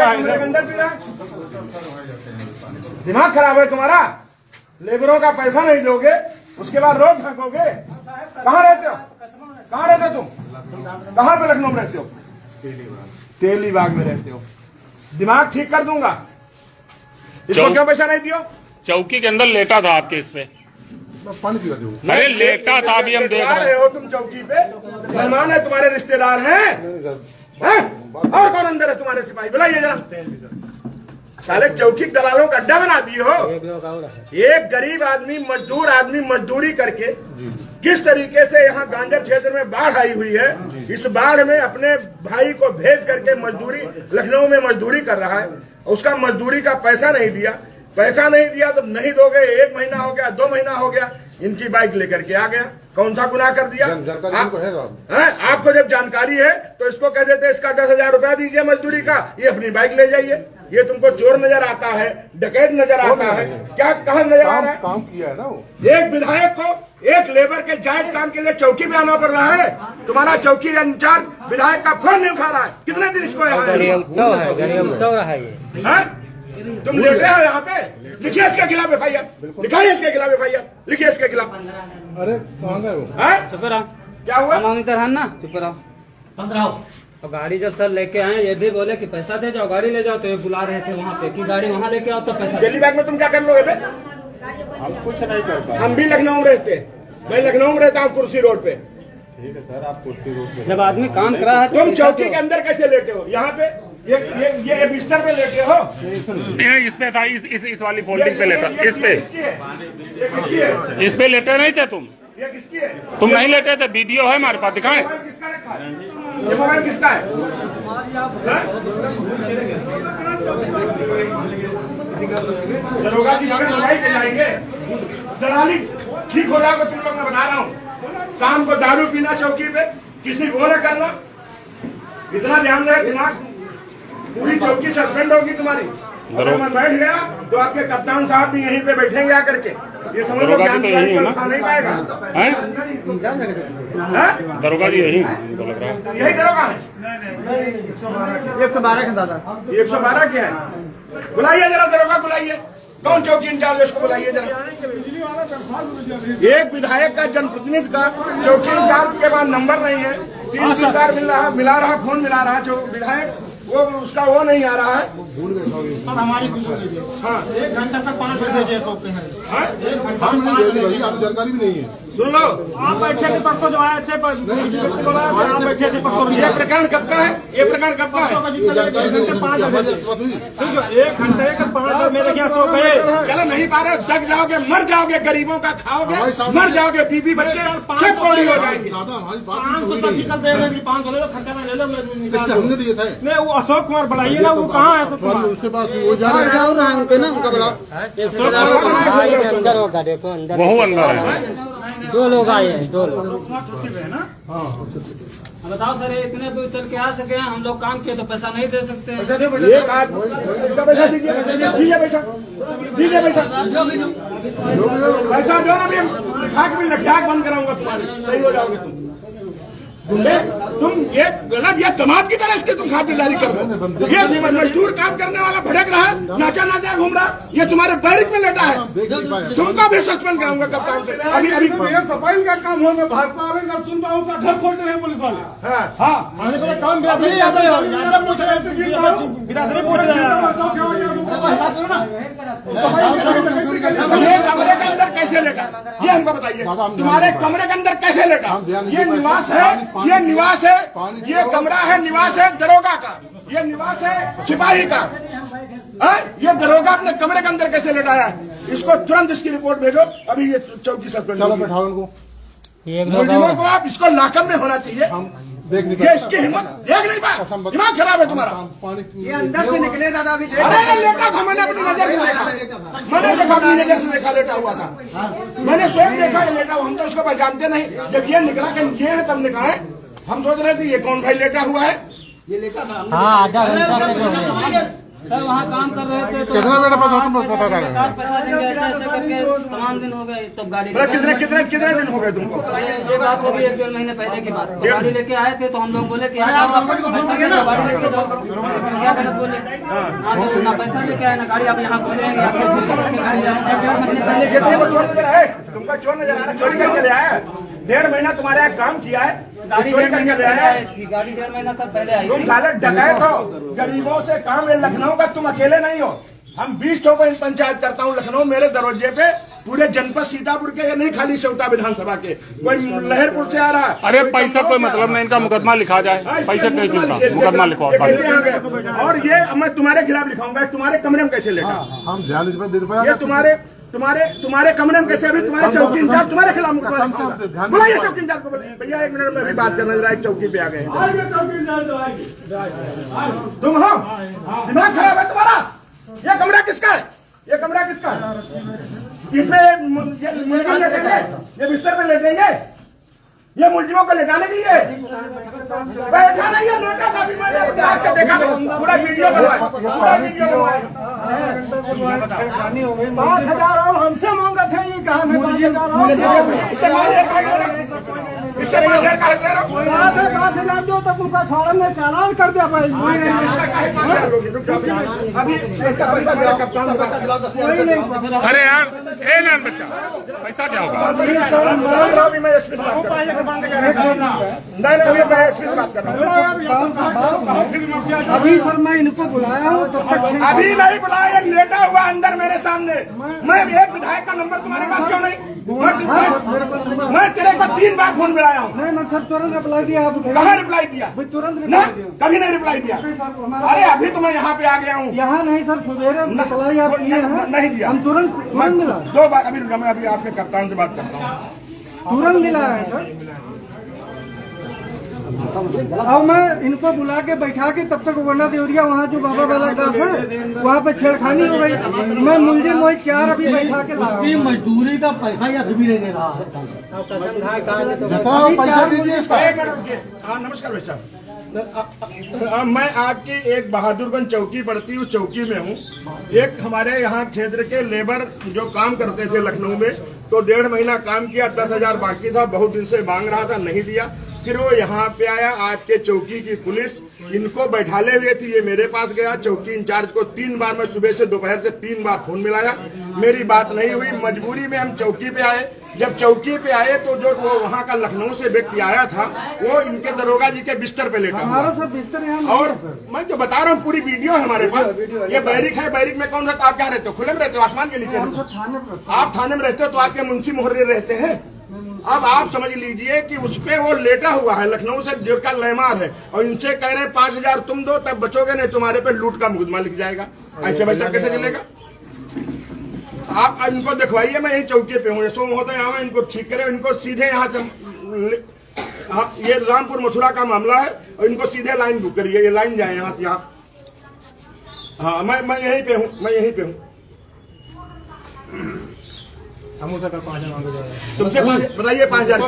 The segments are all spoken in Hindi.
रहा है इधर अंदर पी रहा है। दिमाग खराब है तुम्हारा। लेबरों का पैसा नहीं दोगे, उसके बाद रोड फेंकोगे। कहाँ रहते हो? कहाँ रहते तुम? कहाँ पे लखनऊ में रहते हो? तेलीबाग में रहते हो। दिमाग ठीक कर दूंगा। इसको क्यों पैसा नहीं दियो? चौकी के अंदर लेटा था आपके इस पे। पानी पी रहे हो? अरे लेटा था, अभी हम देख रहे हो। तुम चौकी पे मेहमान है, तुम्हारे रिश्तेदार हैं? और कौन अंदर है? तुम्हारे सिपाही बुलाइए जरा। साले चौकी दलालों का अड्डा बना दिए हो। एक गरीब आदमी, मजदूर आदमी मजदूरी करके किस तरीके से यहाँ गांजर क्षेत्र में बाढ़ आई हुई है, इस बाढ़ में अपने भाई को भेज करके मजदूरी लखनऊ में मजदूरी कर रहा है। उसका मजदूरी का पैसा नहीं दिया। पैसा नहीं दिया तो नहीं दोगे। 1 महीना हो गया, 2 महीना हो गया, इनकी बाइक लेकर के आ गया। कौन सा गुनाह कर दिया? आपको जब जानकारी है तो इसको कह देते इसका 10,000 रुपया दीजिए मजदूरी का, ये अपनी बाइक ले जाइए। ये तुमको चोर नजर आता है, डकैत नजर आता है, क्या कहाँ नजर आ रहा है? काम किया है ना वो। एक विधायक को एक लेबर के जायज काम के लिए चौकी में आना पड़ रहा है। तुम्हारा चौकी इंचार्ज विधायक का फोन नहीं उठा रहा है। कितने दिन इसको तुम लेटे हो यहाँ पे? लिखिए इसके खिलाफ एफआईआर, लिखाइए इसके खिलाफ एफआईआर, लिखिए इसके खिलाफ। अरे कहाँ गए वो? क्या हुआ? ना चुप रहो, 15 और गाड़ी जब सर लेके आए ये भी बोले कि पैसा दे जाओ, गाड़ी ले जाओ। तो ये बुला रहे थे वहाँ पे कि गाड़ी वहाँ लेके आओ तो पैसा। दिल्ली बैग में तुम क्या कर लोगे? हम कुछ नहीं करता। हम भी लखनऊ में रहते हैं। मैं लखनऊ में रहता हूँ, कुर्सी रोड पे। ठीक है सर, आप कुर्सी रोड पे। जब आदमी काम कर रहा है तुम चौकी के अंदर कैसे लेटे हो? यहाँ पे ये बिस्तर पे लेटे हो? इस पे था, इस वाली फोल्डिंग पे लेटा। इस पे लेटे नहीं थे तुम? ये किसकी है? तुम नहीं लेटे थे। वीडियो है हमारे पास, दिखाएं। किसका रखा है? ये मोबाइल किसका है? दरोगा की मगर लड़ाई चलाएंगे। दलाली ठीक हो जाओगे तुम लोग, मैं बता रहा हूँ। शाम को दारू पीना चौकी पे, किसी को न करना। इतना ध्यान रहे, दिमाग पूरी चौकी सस्पेंड होगी तुम्हारी। अगर मैं बैठ गया तो आपके कप्तान साहब भी यहीं पे बैठेंगे आकर के। ये समझ लो दरोगा तो यही है ना? नहीं पाएगा। दरोगा जी यही लग रहा है। यही दरोगा है। 112 का दादा, 112 क्या है? बुलाइए जरा दरोगा, बुलाइए। कौन चौकी इंचार्ज है उसको बुलाइए जरा। एक विधायक का, जनप्रतिनिधि का चौकी इंचार्ज के पास नंबर नहीं है। 3 सरकार मिला रहा, फोन मिला रहा। जो विधायक वो उसका वो नहीं आ रहा है। सर हमारी हाँ 1 घंटे तक 5 बजे सोते हैं। जानकारी भी नहीं है। सुन लो, आप बैठे थे परसों जो आए थे, आप बैठे थे परसों। ये प्रकरण कब का है? ये प्रकरण कब का है? 1 घंटे का 5 बजे मेरे यहाँ सो गए। चलो नहीं पा रहे, दग जाओगे, मर जाओगे, गरीबों का खाओगे, मर जाओगे, बीबी बच्चे सब कोड़ी हो जाएंगे। 500 सर्जिकल दे रहे, 500 ले लो, खर्चा में ले लो। हमने दिए थे। नहीं वो अशोक कुमार बढ़ाइए ना, वो कहाँ है अशोक कुमार? उसके बाद वो जा रहे वह अंदर है। 2 लोग आए हैं, 2 लोग। हाँ बताओ सर, इतने दूर चल के आ सके हैं, हम लोग काम किए तो पैसा नहीं दे सकते हैं। एक आदमी पैसा दीजिए, दीजिए पैसा, दीजिए पैसा, पैसा दो ना। भी लट्ठाक बंद कराऊंगा तुम्हारी, सही हो जाओगे तुम। तुम ये गलत, ये दमाद की तरह इसकी तुम खातिरदारी कर रहे हो। ये मजदूर काम करने वाला भड़क रहा है, नाचा नाचा घूम रहा, ये तुम्हारे बैरिक में लेटा है। तुमको भी सस्पेंड कराऊंगा कप्तान से। अभी सफाई का काम हो, मैं भाजपा वाले सुन पाऊँ का घर खोलते रहे पुलिस वाले। हाँ मैंने बोला काम बिरादरी पूछ रहे ये कमरे के अंदर कैसे लेटा? ये हमको बताइए, तुम्हारे कमरे के अंदर कैसे लेटा? ये निवास है, ये निवास है, ये कमरा है, निवास है दरोगा का, ये निवास है सिपाही का। ये दरोगा अपने कमरे के अंदर कैसे लेटाया है? इसको तुरंत इसकी रिपोर्ट भेजो। अभी ये चौकी सस्पेंड। चलो बैठाओ इनको। मुलजिमों को आप इसको लाकअप में होना चाहिए। हम देख नहीं ये इसकी हिम्मत देख नहीं पाया। दिमाग खराब है तुम्हारा। ये अंदर से निकले दादा अभी। अरे लेटा था, मैंने अपनी नजर से देखा, मैंने देखा, अपनी नजर से देखा लेटा हुआ था। मैंने स्वयं देखा ये लेटा हुआ। हम तो उसको पहचानते नहीं। जब ये निकला कि ये है तब निकला है। हम सोच रहे थे ये कौन भाई लेटा हुआ है। ये लेटा था। हाँ आधा घंटा से सर वहाँ काम कर रहे थे तो कितना बेटा पैसा तुम बता रहे हो? पैसा देंगे ऐसे ऐसे करके तमाम दिन हो गए तब गाड़ी मतलब कितने दिन हो गए तुमको? ये बात होगी 1-1.5 महीने पहले की बात। तो गाड़ी लेके आए थे तो हम लोग बोले कि पैसा दे दो, गाड़ी लेके जाओ। क्या गलत बोले? हाँ तो ना पैसा लेके आए ना गाड़ी आप यहाँ खोलेंगे तुमको चोर नजर आ रहा है, चोरी करके ले आया। 1.5 महीना तुम्हारे यहाँ काम किया है, गाड़ी चोरी करके ले आया। गाड़ी 1.5 महीना तक पहले आई तुम साले डकैत हो, गरीबों से काम है। लखनऊ का तुम अकेले नहीं हो, हम 20 ठोक पंचायत करता हूँ लखनऊ। मेरे दरवाजे पे पूरे जनपद सीतापुर के, या नहीं खाली सेवता विधानसभा के, कोई लहरपुर से आ रहा है। अरे पैसा कोई मतलब नहीं, इनका मुकदमा लिखा जाए, पैसा कैसे चिंता, मुकदमा लिखवाओ। और ये मैं तुम्हारे खिलाफ लिखाऊंगा। तुम्हारे कमरे में कैसे लेगा? हम 42 रुपए दे पाए। ये तुम्हारे कमरे में कैसे? अभी तुम्हारे चौकी इंचार्ज तुम्हारे खिलाफ मुकदमा लिखाऊंगा। बुलाइए चौकी इंचार्ज को। भैया 1 मिनट में अभी बात करना जरा, एक चौकी पे आ गए। तुम हो, दिमाग खराब है तुम्हारा? ये कमरा किसका है? ये कमरा किसका है? इसमें ये मुलजिम लेटेंगे, ये बिस्तर पे लेटेंगे, ये मुलजिमों को लेटाने के लिए बैठा नहीं है। लोटा का भी मैंने आपसे देखा, पूरा वीडियो बनवाए, पूरा वीडियो बनवाए। 5,000 और हमसे मांगा था, ये कहा मैं 5,000 इससे 5,000 का ले रहा हूँ। 5,000 दो तक उनका फॉरम में चालान कर दिया भाई। अभी इसका पैसा मेरा कप्तान को पैसा दिलाओ, 10,000। अरे यार ए नान बच्चा, पैसा क्या होगा? अभी मैं एसपी से बात कर रहा हूँ। नहीं अभी मैं एसपी से बात कर रहा हूँ। अभी सर मैं इनको बुलाया हूँ, तब तक अभी नहीं बुलाया, लेटा हुआ अंदर मेरे सामने। मैं एक विधायक का नंबर तुम्हारे पास क्यों नहीं? मैं तेरे को 3 बार फोन मिलाया हूँ। नहीं मैं सर तुरंत रिप्लाई दिया। आप कहाँ रिप्लाई दिया? तुरंत ना, रिप्लाई दिया। कभी नहीं रिप्लाई दिया। अरे अभी तो मैं यहाँ पे आ गया हूँ। यहाँ नहीं सर, सुबेरे रिप्लाई आप किए हैं, नहीं दिया। हम तुरंत मिला, 2 बार। अभी रुका, मैं अभी आपके कप्तान से बात करता हूँ। तुरंत मिला है सर। अब मैं इनको बुला के बैठा के तब तक वरना देवरिया वहाँ जो बाबा वाला दास है वहाँ पे छेड़खानी हो गई। मैं मुंजिम वही 4 अभी बैठा के ला रहा हूँ। मजदूरी का पैसा या भी नहीं दे रहा है। जितना पैसा दीजिए इसका। एक मिनट रुकिए। हाँ नमस्कार भाई साहब। मैं आपकी एक बहादुरगंज चौकी पड़ती है, उस चौकी में हूँ। एक हमारे यहाँ क्षेत्र के लेबर जो काम करते थे लखनऊ में, तो 1.5 महीना काम किया, 10,000 बाकी था, बहुत दिन से मांग रहा था, नहीं दिया। फिर वो यहाँ पे आया, आपके चौकी की पुलिस इनको बैठाले हुए थी। ये मेरे पास गया, चौकी इंचार्ज को 3 बार, मैं सुबह से दोपहर से 3 बार फोन मिलाया, मेरी बात नहीं हुई। मजबूरी में हम चौकी पे आए। जब चौकी पे आए तो जो वो वहाँ का लखनऊ से व्यक्ति आया था, वो इनके दरोगा जी के बिस्तर पे लेटा हुआ। सर बिस्तर यहाँ और मैं जो बता रहा हूँ पूरी वीडियो है हमारे पास। ये बैरिक है, बैरिक में कौन रहता? आप क्या रहते हो? खुले में रहते हो? आसमान के नीचे रहते हो? आप थाने में रहते हो तो आपके मुंशी मुहर्रिर रहते हैं। अब आप समझ लीजिए कि उसपे वो लेटा हुआ है, लखनऊ से जिसका लैमार है, और इनसे कह रहे हैं 5,000 तुम दो तब बचोगे, नहीं तुम्हारे पे लूट का मुकदमा लिख जाएगा। ऐसे वैसा कैसे चलेगा? आप इनको दिखवाइए, मैं यही चौकी पे हूँ, यशो महोदय यहाँ इनको ठीक करे, इनको सीधे यहाँ से। हाँ, ये रामपुर मथुरा का मामला है, और इनको सीधे लाइन बुक करिए, ये लाइन जाए यहाँ से यहाँ। हाँ मैं यहीं पे हूँ, मैं यहीं पे हूँ। तुमसे बताइए 5,000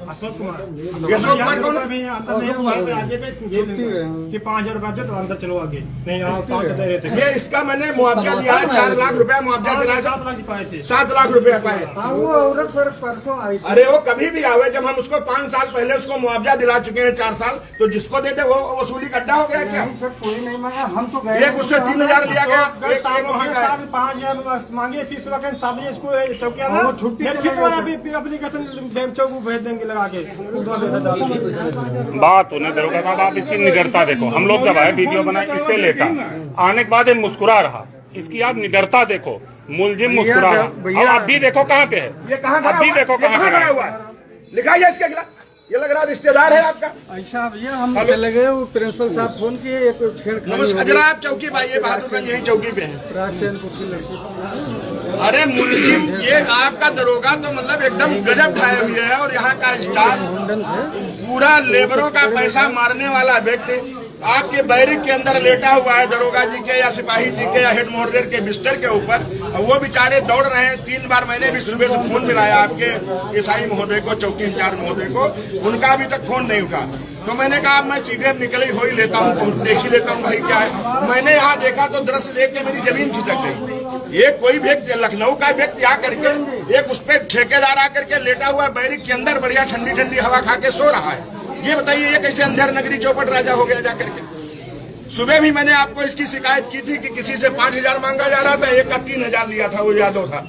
अशोक कुमार कौन है? कि 5,000 रुपया दे तो अंदर चलो आगे। नहीं ये इसका मैंने मुआवजा दिया है, 4 लाख रुपया मुआवजा दिलाया। 7 लाख रुपया पाए। वो औरत सर परसों आई थी। अरे वो कभी भी आवे, जब हम उसको 5 साल पहले उसको मुआवजा दिला चुके हैं 4 साल, तो जिसको देते वो वसूली गड्ढा हो गया क्या? सर कोई नहीं मांगा, हम तो गए। एक उससे 3,000 लिया गया, एक वहाँ का है। 5,000 मांगे फीस वगैरह सब इसको चौकिया ना छुट्टी एप्लीकेशन चौक भेज देंगे लगा के। बात होने दरोगा साहब, आप इसकी निडरता देखो। हम लोग जब आए वीडियो बनाए, इससे लेटा आने के बाद ये मुस्कुरा रहा, इसकी आप निडरता देखो। मुलजिम मुस्कुरा रहा, अब आप भी देखो कहाँ पे है, ये कहाँ अब भी देखो कहाँ खड़ा पे हुआ है। लिखाइए इसके खिलाफ। ये लग रहा रिश्तेदार है आपका। ऐसा भैया हम चले गए, वो प्रिंसिपल साहब फोन किए, एक छेड़खानी। नमस्कार जरा, आप चौकी पाइए, बहादुरगंज यही चौकी पे है। अरे मुलजिम, ये आपका दरोगा तो मतलब एकदम गजब खाए हुए है, और यहाँ का स्टाफ पूरा लेबरों का पैसा मारने वाला व्यक्ति आपके बैरिक के अंदर लेटा हुआ है, दरोगा जी के या सिपाही जी के या हेड मुहर्रिर के बिस्तर के ऊपर। वो बेचारे दौड़ रहे हैं। 3 बार मैंने भी सुबह से फोन मिलाया आपके ईसाई महोदय को, चौकी इंचार्ज महोदय को, उनका अभी तक फोन नहीं उठा। तो मैंने कहा मैं सीधे निकल ही हो ही लेता हूँ, देख ही लेता हूँ भाई क्या है। मैंने यहाँ देखा तो दृश्य देख के मेरी जमीन खिसक गई। एक कोई व्यक्ति, लखनऊ का व्यक्ति आकर के एक उस पर ठेकेदार आकर के लेटा हुआ है बैरिक के अंदर, बढ़िया ठंडी ठंडी हवा खा के सो रहा है। ये बताइए ये कैसे अंधेर नगरी चौपट राजा हो गया जाकर के। सुबह भी मैंने आपको इसकी शिकायत की थी कि किसी से 5,000 मांगा जा रहा था, एक का 3,000 लिया था, वो यादव था।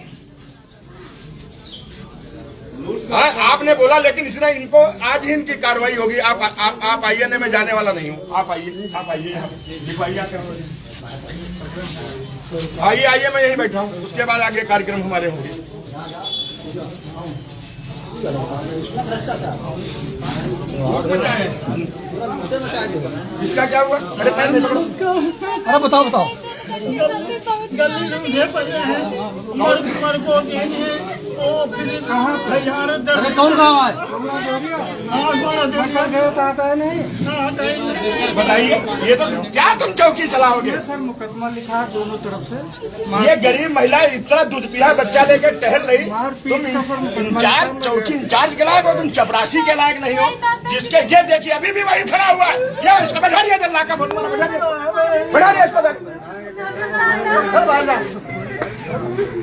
आपने बोला लेकिन इसने इनको आज ही इनकी कार्रवाई होगी। आप आइए ना, मैं जाने वाला नहीं हूँ। आप आइए यहाँ दिखवाइए, आइए मैं यही बैठा हूँ। उसके बाद आगे कार्यक्रम हमारे होंगे। इसका क्या हुआ? अरे बताओ अरे कौन गाँव है? बताइए, ये तो क्या तुम चौकी चलाओगे? सर मुकदमा लिखा है दोनों तरफ से। ये गरीब महिला इतना दूध पिया बच्चा लेकर टहल रही, तुम इंचार्ज, चौकी इंचार्ज के लायक हो, तुम चपरासी के लायक नहीं हो। जिसके ये देखिए अभी भी वही खड़ा हुआ है, या इसको बैठा दिया जल्ला का बोल, बैठा दिया इसको।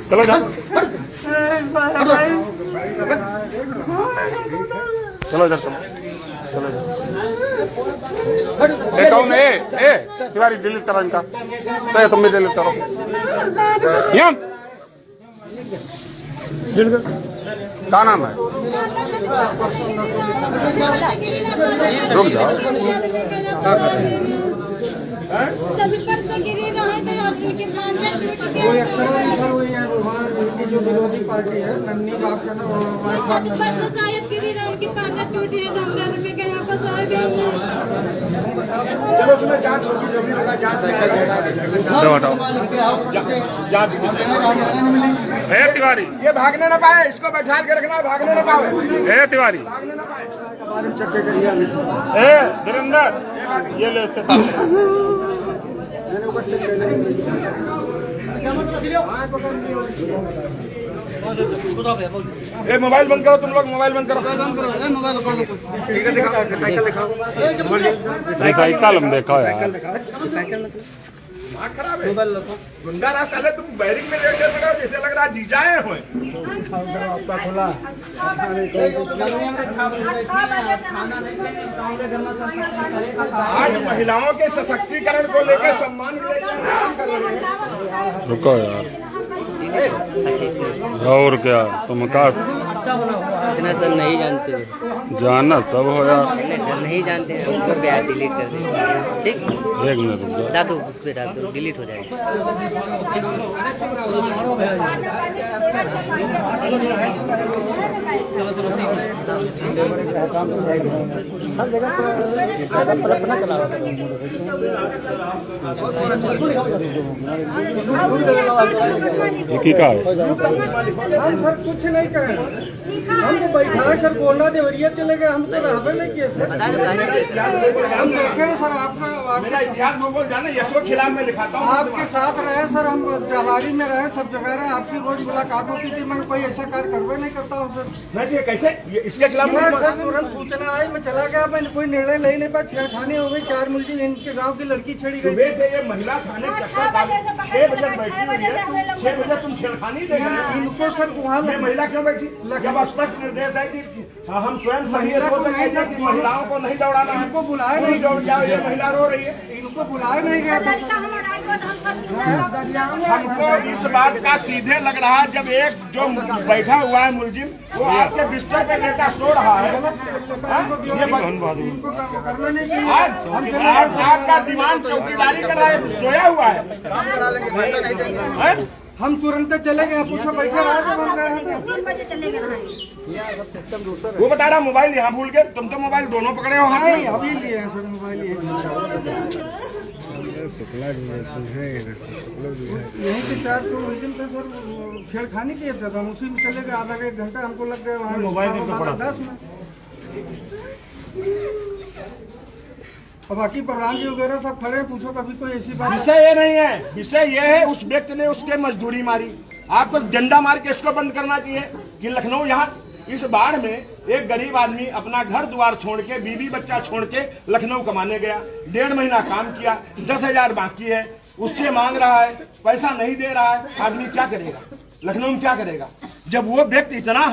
चलो जाओ, चलो इधर चलो जाओ। कौन है? तिवारी डिलीट करो इनका, तो तुम भी डिलीट करो। क्या नाम है? रुक जाओ। जो विरोधी पार्टी है नन्नी बाप का नाम चलो उसमें जांच होगी, जो भी होगा जांच तिवारी, ये भागने न पाए, इसको बैठा के रखना, भागने न पाए। तिवारी, भागने न पाए। धीरेन्द्र, ये ले इससे ये मोबाइल बंद करो, तुम लोग मोबाइल बंद करो। साइकिल हम देखा यार, खराब है। गुंडा राज साले तुम बैरिंग में लेटे लगा, जैसे लग रहा जीजाए हो। आज महिलाओं के सशक्तिकरण को लेकर सम्मान कर रहे हैं। रुको यार, और क्या तुम का इतना सब नहीं जानते हो, जानना सब हो यार। सर नहीं जानते हैं, उनको प्यार डिलीट कर दें। ठीक, 1 मिनट रुक जाओ। डाल दो, उस पर डाल दो, डिलीट हो जाएगा। ये का है? हम सर कुछ नहीं करें, हमको बैठा सर गोंडा देवरिया चले गए, हम तो रहबे नहीं किए सर। हम देखे सर आपका मेरा इतिहास भूगोल जाना, यशो खिलाफ में लिखाता हूँ। आपके साथ रहे सर, हम जलारी में रहे, सब जगह रहे, आपकी रोज मुलाकात होती थी। मैं कोई ऐसा कार्य करवे नहीं करता हूँ सर। नहीं ये कैसे, ये इसके खिलाफ मैं सर तुरंत सूचना आई, मैं चला गया, मैंने कोई निर्णय ले नहीं पाया। छेड़खानी हो गई, 4 मुलजिम इनके गाँव की लड़की छेड़ी गई। सुबह से ये महिला थाने चक्कर 6 बजे बैठी हुई है, 6 बजे तुम छेड़खानी देख रहे हो। इनको सर वहाँ ये महिला क्यों बैठी? जब स्पष्ट निर्देश है कि हम स्वयं सही हो सकते हैं कि महिलाओं को नहीं दौड़ाना है, इनको बुलाया नहीं दौड़ जाओ, ये महिला रो रही है। इनको बुलाया नहीं गया था। हमको इस बात का सीधे लग रहा है, जब एक जो बैठा हुआ है मुलजिम, वो आपके बिस्तर पे लेकर सो रहा है। इनको करना नहीं चाहिए। आज आपका दीवान चौकीदारी कर रहा है, सोया हुआ है। हम तुरंत चले गए, पूछो बैठे रहा था, हम गए। 3 बजे चले गए। वो बता रहा मोबाइल यहाँ भूल गए, तुम तो मोबाइल दोनों पकड़े हो हाथ में। अभी लिए हैं सर मोबाइल, यहीं के 4 मुलजिम थे सर, छेड़खानी किए थे, हम उसी में चले गए। आधा 1 घंटा हमको लग गया वहाँ मोबाइल 10 में। और बाकी प्रधान जी वगैरह सब खड़े हैं, पूछो कभी कोई ऐसी बात। विषय ये नहीं है, विषय ये है उस व्यक्ति ने उसके मजदूरी मारी। आपको डंडा मार के इसको बंद करना चाहिए कि लखनऊ यहाँ इस बाढ़ में एक गरीब आदमी अपना घर द्वार छोड़ के, बीवी बच्चा छोड़ के लखनऊ कमाने गया, 1.5 महीना काम किया, 10,000 बाकी है, उससे मांग रहा है, पैसा नहीं दे रहा है। आदमी क्या करेगा? लखनऊ में क्या करेगा? जब वो व्यक्ति इतना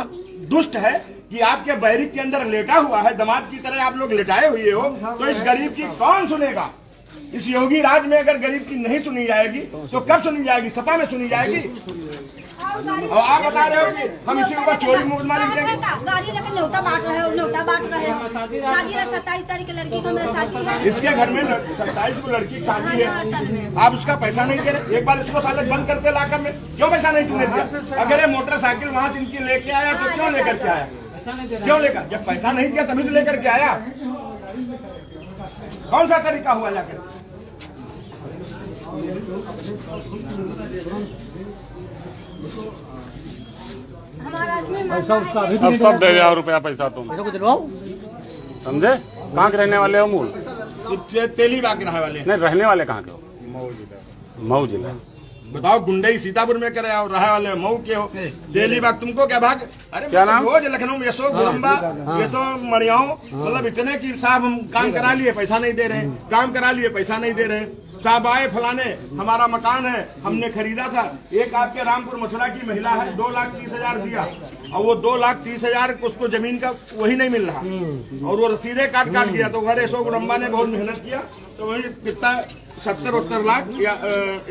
दुष्ट है कि आपके बैरिक के अंदर लेटा हुआ है, दामाद की तरह आप लोग लेटाए हुए हो, तो इस गरीब की कौन सुनेगा? इस योगी राज में अगर गरीब की नहीं सुनी जाएगी तो कब सुनी जाएगी? सपा में सुनी जाएगी। और आप बता रहे हो कि हम इसी ऊपर चोरी मुकदमा लिख देंगे। गाड़ी लेकर न्योता बांट रहे हो, न्योता बांट रहे हो। शादी है 27 तारीख की लड़की की, हमारा शादी है। इसके घर में 27 को लड़की की शादी है, आप उसका पैसा नहीं दे रहे। एक बार इसको साले बंद करते लाकर में, क्यों पैसा नहीं तुमने दिया? अगर ये मोटरसाइकिल वहाँ से इनकी लेके आया तो क्यों लेकर के आया? क्यों लेकर? जब पैसा नहीं दिया तभी तो लेकर के आया। कौन सा तरीका हुआ जाकर? अब सब दे जाओ रुपया पैसा तुम समझे? कहाँ के रहने वाले हो? मूल तेलीबाग के रहने वाले। नहीं, रहने वाले कहाँ के हो? मऊ जिला। बताओ, गुंडई सीतापुर में करे और रहे वाले मऊ के हो। तेलीबाग तुमको क्या भाग? अरे क्या नाम? रोज लखनऊ में यशो गोलम्बा, यशो मड़ियाओं, मतलब इतने की साहब हम काम करा लिए, पैसा नहीं दे रहे हैं, काम करा लिए, पैसा नहीं दे रहे हैं। साहब आए फलाने, हमारा मकान है, हमने खरीदा था। एक आपके रामपुर मथुरा की महिला है, 2,30,000 दिया, और वो 2,30,000 उसको जमीन का वही नहीं मिल रहा, और वो रसीदे काट गया। तो घर यशो गोलम्बा ने बहुत मेहनत किया, तो वही कितना 70-72 लाख या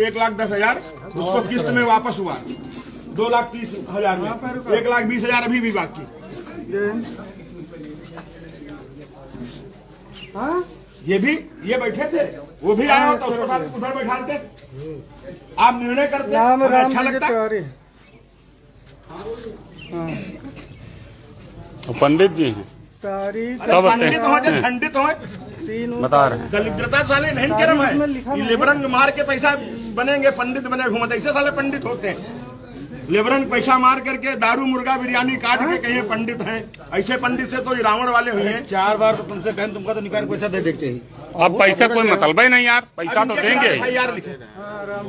1,10,000 उसको किस्त में वापस हुआ। 2,30,000 में 1,20,000 अभी भी बाकी। ये बैठे थे, वो भी आया होता, उसको साथ उधर बैठाते, आप निर्णय करते, हमें अच्छा लगता। पंडित जी हैं, पंडित हो या खंडित हो, बता रहे हैं। दलिद्रता साले नहीं कर्म है। ये लेबरंग मार के पैसा बनेंगे, पंडित बने घूमते, ऐसे साले पंडित होते हैं। लेबरंग पैसा मार करके दारू मुर्गा बिरयानी काट के कहीं पंडित हैं। ऐसे पंडित से तो रावण वाले हुए हैं। 4 बार तो तुमसे कहें, तुमका तो निकाल पैसा दे देते ही। अब पैसा कोई मतलब ही नहीं यार, पैसा तो देंगे ही। यार लिखे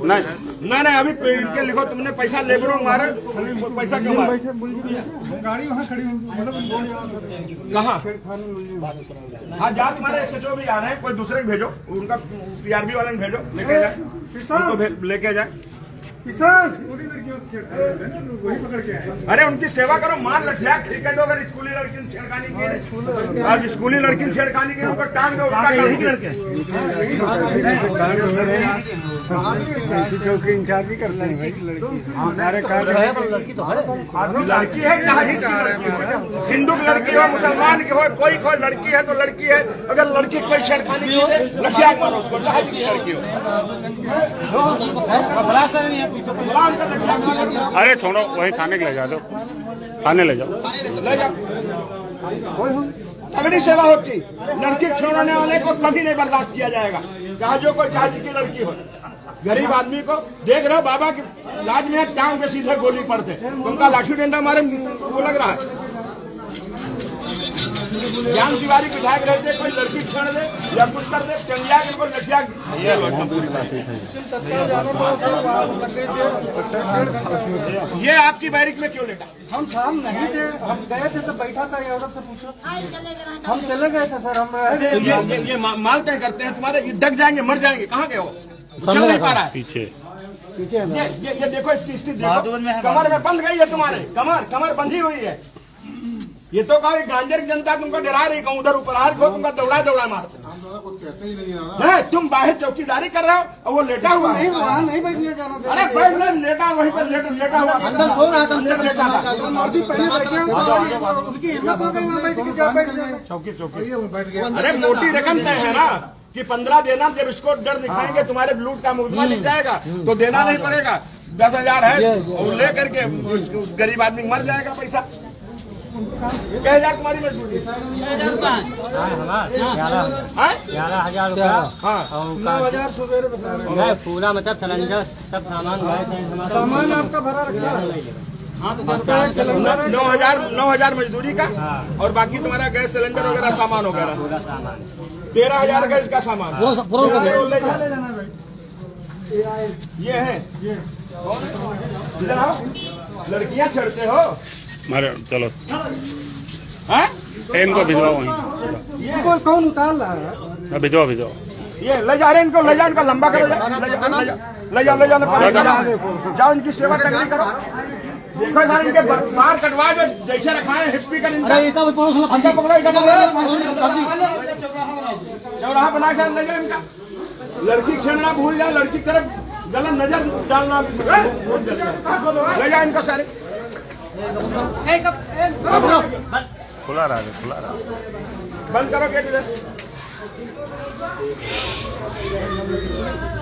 नहीं, अभी इनके लिखो, तुमने पैसा लेबरों मारा, पैसा क्यों मारा? गाड़ी वहाँ खड़ी कहाँ? हाँ, जा तुम्हारे SHO भी आ रहे हैं, कोई दूसरे को भेजो, उनका PRB वाले भेजो, लेके जाए, लेके जाए। वही पकड़ के आए। अरे उनकी सेवा करो, मार लठिया ठीक है। तो अगर स्कूली लड़की ने छेड़खानी की, आज स्कूली लड़की ने छेड़खानी की, उनको टांग दो, उसका लड़के चौकी इंचार्ज भी करते हैं लड़की। सारे कार्ड लड़की है, हिंदू की लड़की हो, मुसलमान की हो, कोई लड़की है तो लड़की है। अगर लड़की कोई छेड़खानी की है, लठिया मारो उसको, लड़की हो। अरे छोड़ो, वही थाने के ले जा दो, थाने ले जाओ। तगड़ी सेवा होती, लड़की छोड़ने वाले को कभी नहीं बर्दाश्त किया जाएगा, चाहे जो कोई चाहे की लड़की हो। गरीब आदमी को देख रहे हो, बाबा की लाज में टांग पे सीधे गोली पड़ते, उनका लाठी डंडा मारे वो लग रहा है। ज्ञान तिवारी विधायक रहते, कोई लड़की छेड़ दे या कुछ कर दे, चंडिया के को लठिया। ये आपकी बैरिक में क्यों लेगा? हम शाम नहीं थे, हम गए थे तो बैठा था, औरत से पूछो। हम चले गए थे सर, हम ये माल तय करते हैं तुम्हारे, दग जाएंगे, मर जाएंगे। कहाँ गए हो? चल नहीं पा रहा है। पीछे ये देखो इसकी स्थिति देखो, कमर में बंध गई है तुम्हारे, कमर बंधी हुई है। ये तो कहा गांजर की जनता तुमको डरा रही, कहूँ उधर ऊपर हार खो, तुमका दौड़ा मारते। नहीं, तुम बाहर चौकीदारी कर रहे हो और वो लेटा हुआ है। वहाँ नहीं बैठने जाना। अरे बैठ ले, लेटा वहीं पर लेटा हुआ अंदर सो रहा था, लेटा था। मोदी पहले बैठे हैं, उनकी हिम्मत हो गई वहाँ बैठ के, जा बैठ जाए चौकी। अरे मोटी रकम तय है ना कि 15 देना, जब इसको डर दिखाएंगे तुम्हारे लूट का मुकदमा लिख जाएगा तो देना नहीं पड़ेगा। 10,000 है और ले करके गरीब आदमी मर जाएगा पैसा। 1,000 तुम्हारी मजबूरी। 11,000 रुपया। हाँ, 9,000 सुबह बता रहे हैं। पूरा मतलब सिलेंडर सब सामान सामान आपका भरा रखा है। 9,000 मजदूरी का, और बाकी तुम्हारा गैस सिलेंडर वगैरह सामान वगैरह 13,000 का इसका सामान। ये है, इधर आओ, लड़कियां छेड़ते हो, मारे चलो इनको भिजवाओ वहीं इनको कौन उतार रहा है? भिजवाओ भिजवाओ ये ले जा रहे हैं इनको, ले जा, इनका लंबा करो, ले जाओ, जाओ इनकी सेवा करनी करो। देखो यार इनके बाल कटवा दो, जैसे रखा है हिप्पी का इनका पकड़ो, चौराहा बना कर ले जाओ इनका। लड़की छेड़ना भूल जाए, लड़की की तरफ गलत नजर डालना, ले जाओ इनको सारे। खुला रहा है बंद करो गेट इधर,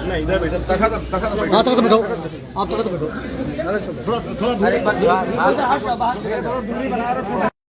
नहीं इधर बैठो, तखत बैठो, आप तो बैठो। थोड़ा